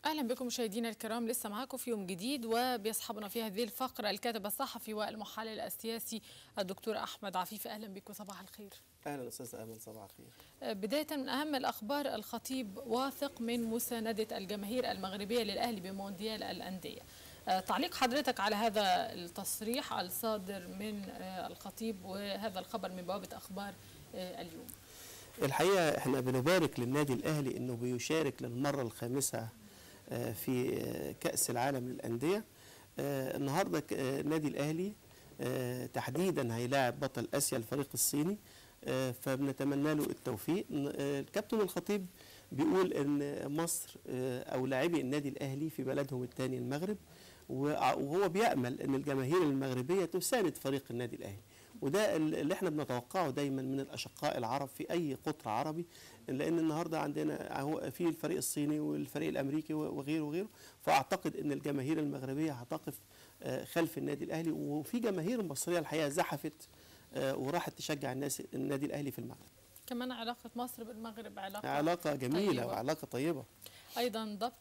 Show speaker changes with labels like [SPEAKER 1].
[SPEAKER 1] أهلا بكم مشاهدينا الكرام، لسه معاكم في يوم جديد وبيصحبنا في هذه الفقرة الكاتب الصحفي والمحلل السياسي الدكتور أحمد عفيفي. أهلا بكم، صباح الخير.
[SPEAKER 2] أهلا أستاذ أمل، صباح الخير.
[SPEAKER 1] بداية من أهم الأخبار، الخطيب واثق من مساندة الجماهير المغربية للأهلي بمونديال الأندية. تعليق حضرتك على هذا التصريح الصادر من الخطيب وهذا الخبر من بوابة أخبار اليوم؟
[SPEAKER 2] الحقيقة احنا بنبارك للنادي الأهلي أنه بيشارك للمرة الخامسة في كأس العالم للأندية. النهاردة النادي الأهلي تحديدا هيلاعب بطل آسيا الفريق الصيني، فبنتمنى له التوفيق. الكابتن الخطيب بيقول ان مصر او لاعبي النادي الاهلي في بلدهم الثاني المغرب، وهو بيأمل ان الجماهير المغربيه تساند فريق النادي الاهلي، وده اللي احنا بنتوقعه دايما من الاشقاء العرب في اي قطر عربي، لان النهارده عندنا في الفريق الصيني والفريق الامريكي وغيره وغيره، فاعتقد ان الجماهير المغربيه هتقف خلف النادي الاهلي، وفي جماهير مصريه الحقيقه زحفت وراحت تشجع النادي الاهلي في المغرب.
[SPEAKER 1] كمان علاقة مصر بالمغرب
[SPEAKER 2] علاقة جميلة
[SPEAKER 1] طيبة.
[SPEAKER 2] وعلاقة طيبة.
[SPEAKER 1] أيضا ضبط